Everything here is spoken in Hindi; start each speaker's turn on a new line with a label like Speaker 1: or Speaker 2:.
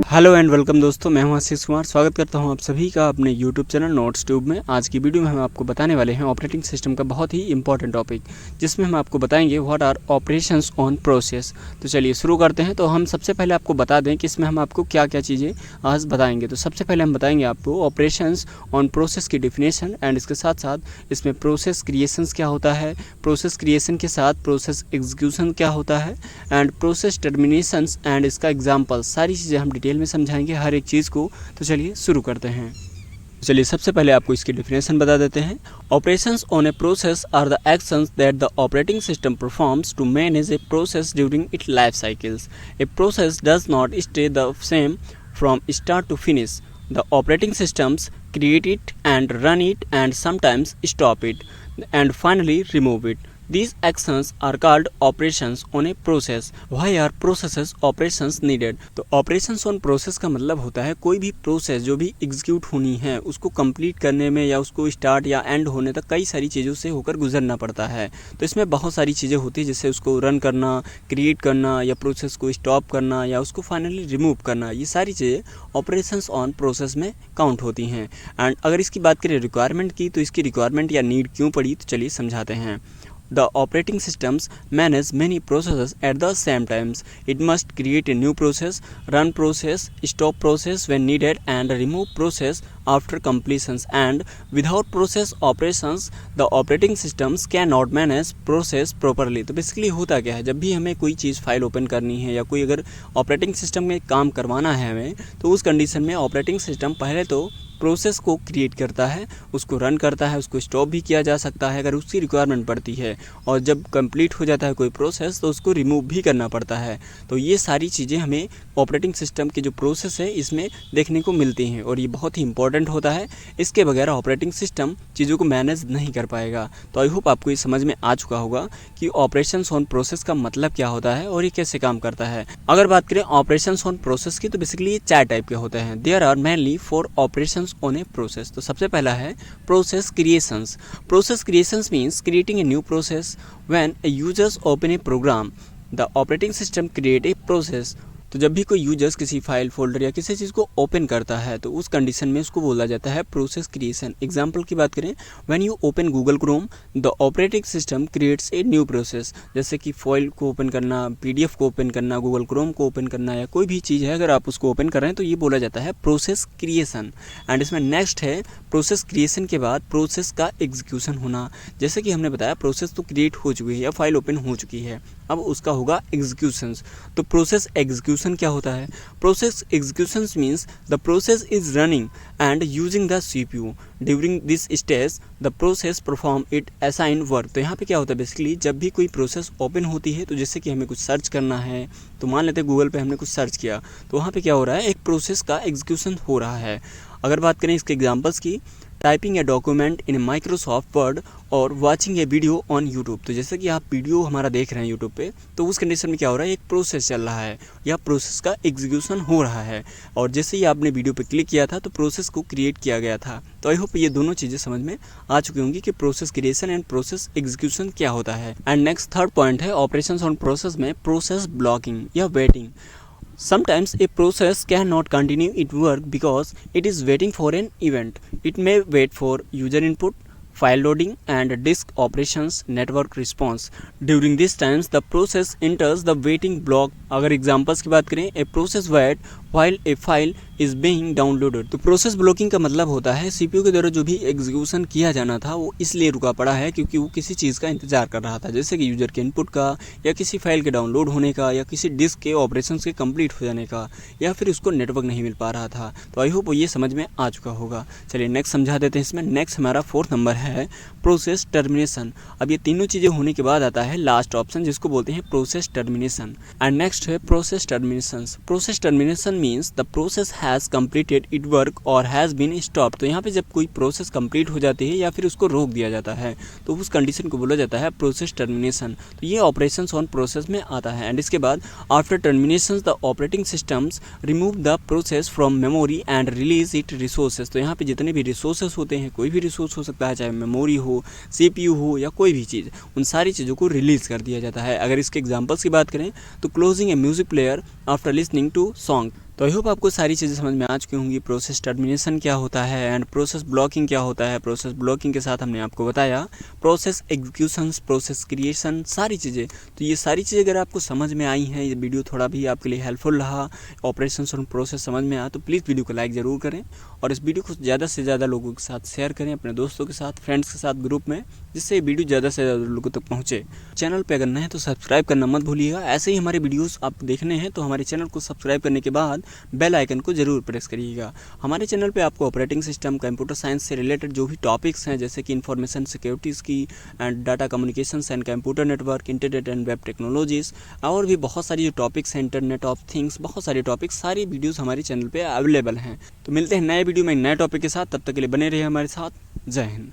Speaker 1: हेलो एंड वेलकम दोस्तों, मैं हूं आशीष कुमार। स्वागत करता हूं आप सभी का अपने यूट्यूब चैनल नोट्स ट्यूब में। आज की वीडियो में हम आपको बताने वाले हैं ऑपरेटिंग सिस्टम का बहुत ही इंपॉर्टेंट टॉपिक, जिसमें हम आपको बताएंगे what are operations on process. तो चलिए शुरू करते हैं। तो हम सबसे पहले आपको बता दें कि इसमें हम आपको क्या क्या चीज़ें आज बताएंगे। तो सबसे पहले हम बताएंगे आपको ऑपरेशंस ऑन प्रोसेस की डिफिनेशन, एंड इसके साथ साथ इसमें प्रोसेस क्रिएशंस क्या होता है, प्रोसेस क्रिएशन के साथ प्रोसेस एग्जीक्यूशन क्या होता है, एंड प्रोसेस टर्मिनेशंस एंड इसका एग्जाम्पल, सारी चीज़ें हम डिटेल में समझाएंगे हर एक चीज़ को। तो चलिए शुरू करते हैं। चलिए सबसे पहले आपको इसकी डेफिनेशन बता देते हैं। Operations on a process are the actions that the operating system performs to manage a process during its life cycles. A process does not stay the same from start to finish. The operating systems create it and run it and sometimes stop it and finally remove it. These actions are called operations on a process. Why are processes operations needed? तो operations on process का मतलब होता है कोई भी प्रोसेस जो भी एग्जीक्यूट होनी है उसको कंप्लीट करने में या उसको स्टार्ट या एंड होने तक कई सारी चीज़ों से होकर गुजरना पड़ता है। तो इसमें बहुत सारी चीज़ें होती है, जैसे उसको रन करना, क्रिएट करना, या प्रोसेस को स्टॉप करना, या उसको फाइनली रिमूव करना। ये सारी चीज़ें ऑपरेशंस ऑन प्रोसेस में काउंट होती हैं। एंड अगर इसकी बात करें रिक्वायरमेंट की, तो इसकी रिक्वायरमेंट या नीड क्यों पड़ी, तो चलिए समझाते हैं। The operating systems manage many processes at the same times. It must create a new process, run process, stop process when needed, and remove process after completions. And without process operations, the operating systems cannot manage process properly. तो बेसिकली होता क्या है, जब भी हमें कोई चीज़ फाइल ओपन करनी है या कोई अगर ऑपरेटिंग सिस्टम में काम करवाना है हमें, तो उस कंडीशन में ऑपरेटिंग सिस्टम पहले तो प्रोसेस को क्रिएट करता है, उसको रन करता है, उसको स्टॉप भी किया जा सकता है अगर उसकी रिक्वायरमेंट पड़ती है, और जब कंप्लीट हो जाता है कोई प्रोसेस तो उसको रिमूव भी करना पड़ता है। तो ये सारी चीज़ें हमें ऑपरेटिंग सिस्टम की जो प्रोसेस है इसमें देखने को मिलती हैं, और ये बहुत ही इंपॉर्टेंट होता है। इसके बगैर ऑपरेटिंग सिस्टम चीज़ों को मैनेज नहीं कर पाएगा। तो आई होप आपको ये समझ में आ चुका होगा कि ऑपरेशंस ऑन प्रोसेस का मतलब क्या होता है और ये कैसे काम करता है। अगर बात करें ऑपरेशंस ऑन प्रोसेस की, तो बेसिकली ये 4 टाइप के होते हैं। There are mainly 4 operations on a process. तो सबसे पहला है process creations. Process creations means creating a new process when a users open a program the operating system create a process. तो जब भी कोई यूजर्स किसी फाइल, फोल्डर या किसी चीज़ को ओपन करता है तो उस कंडीशन में उसको बोला जाता है प्रोसेस क्रिएशन। एग्जांपल की बात करें, when you open Google Chrome the operating system creates a new process. जैसे कि फाइल को ओपन करना, पीडीएफ को ओपन करना, गूगल क्रोम को ओपन करना, या कोई भी चीज़ है अगर आप उसको ओपन कर रहे हैं तो ये बोला जाता है प्रोसेस क्रिएशन। एंड इसमें नेक्स्ट है प्रोसेस क्रिएशन के बाद प्रोसेस का एग्जीक्यूशन होना। जैसे कि हमने बताया प्रोसेस तो क्रिएट हो चुकी है या फाइल ओपन हो चुकी है, अब उसका होगा एग्जीक्यूशंस। तो प्रोसेस एग्जीक्यूशन क्या होता है? Process executions means the process is running and using the CPU during this stage the process perform it assign work. तो यहाँ पे क्या होता है, बेसिकली जब भी कोई प्रोसेस ओपन होती है, तो जैसे कि हमें कुछ सर्च करना है, तो मान लेते हैं गूगल पे हमने कुछ सर्च किया, तो वहाँ पे क्या हो रहा है, एक प्रोसेस का एग्जीक्यूशन हो रहा है। अगर बात करें इसके एग्जाम्पल्स की, typing a document in Microsoft Word और watching a video on YouTube. तो जैसे कि आप वीडियो हमारा देख रहे हैं यूट्यूब पे, तो उस कंडीशन में क्या हो रहा है, एक प्रोसेस चल रहा है या प्रोसेस का एग्जीक्यूशन हो रहा है, और जैसे ही आपने वीडियो पे क्लिक किया था तो प्रोसेस को क्रिएट किया गया था। तो आई होप ये दोनों चीज़ें समझ में आ चुकी होंगी कि process creation and process execution क्या होता है। एंड नेक्स्ट थर्ड पॉइंट है ऑपरेशंस ऑन प्रोसेस में प्रोसेस ब्लॉकिंग या waiting. Sometimes a process cannot continue its work because it is waiting for an event. It may wait for user input, file loading, and disk operations network response. During these times, the process enters the waiting block. अगर एग्जाम्पल्स की बात करें, a process wait while a file is being downloaded. तो प्रोसेस ब्लॉकिंग का मतलब होता है सीपीयू के द्वारा जो भी एग्जीक्यूशन किया जाना था वो इसलिए रुका पड़ा है क्योंकि वो किसी चीज़ का इंतजार कर रहा था, जैसे कि यूजर के इनपुट का, या किसी फाइल के डाउनलोड होने का, या किसी डिस्क के ऑपरेशंस के कंप्लीट हो जाने का, या फिर उसको नेटवर्क नहीं मिल पा रहा था। तो आई होप ये समझ में आ चुका होगा। चलिए नेक्स्ट समझा देते हैं। इसमें नेक्स्ट हमारा 4th नंबर है प्रोसेस टर्मिनेशन। अब ये तीनों चीज़ें होने के बाद आता है लास्ट ऑप्शन, जिसको बोलते हैं प्रोसेस टर्मिनेशन। एंड नेक्स्ट है process termination. Process termination means the process has completed it work और हैज़ बीन स्टॉप। तो यहाँ पे जब कोई प्रोसेस कंप्लीट हो जाती है या फिर उसको रोक दिया जाता है तो उस कंडीशन को बोला जाता है प्रोसेस टर्मिनेशन। तो ये ऑपरेशंस ऑन प्रोसेस में आता है। एंड इसके बाद after termination the operating systems remove the process from memory and release it resources. तो यहाँ पे जितने भी रिसोर्सेज होते हैं, कोई भी रिसोर्स हो सकता है, चाहे मेमोरी हो, सीपीयू हो, या कोई भी चीज़, उन सारी चीज़ों को रिलीज कर दिया जाता है। अगर इसके एग्जांपल्स की बात करें तो closing a music player after listening to song. तो आई होप आपको सारी चीज़ें समझ में आ चुकी होंगी। प्रोसेस टर्मिनेशन क्या होता है एंड प्रोसेस ब्लॉकिंग क्या होता है। प्रोसेस ब्लॉकिंग के साथ हमने आपको बताया प्रोसेस एग्जीक्यूशंस, प्रोसेस क्रिएशन, सारी चीज़ें। तो ये सारी चीज़ें अगर आपको समझ में आई हैं, ये वीडियो थोड़ा भी आपके लिए हेल्पफुल रहा, ऑपरेशंस और प्रोसेस समझ में आया, तो प्लीज़ वीडियो को लाइक ज़रूर करें और इस वीडियो को ज़्यादा से ज़्यादा लोगों के साथ शेयर करें, अपने दोस्तों के साथ, फ्रेंड्स के साथ ग्रुप में, जिससे ये वीडियो ज़्यादा से ज़्यादा लोगों तक पहुँचे। चैनल पे अगर नए हैं तो सब्सक्राइब करना मत भूलिएगा। ऐसे ही हमारे वीडियोस आप देखने हैं तो हमारे चैनल को सब्सक्राइब करने के बाद बेल आइकन को ज़रूर प्रेस करिएगा। हमारे चैनल पे आपको ऑपरेटिंग सिस्टम, कंप्यूटर साइंस से रिलेटेड जो भी टॉपिक्स हैं, जैसे कि इंफॉर्मेशन सिक्योरिटीज़ की and data communications and computer network, internet and web technologies, और भी बहुत सारी जो टॉपिक्स हैं, इंटरनेट ऑफ थिंग्स, बहुत सारे टॉपिक्स, सारी वीडियोज़ हमारे चैनल पर अवेलेबल हैं। तो मिलते हैं नए वीडियो में नए टॉपिक के साथ, तब तक के लिए बने रहिए हमारे साथ। जय हिंद।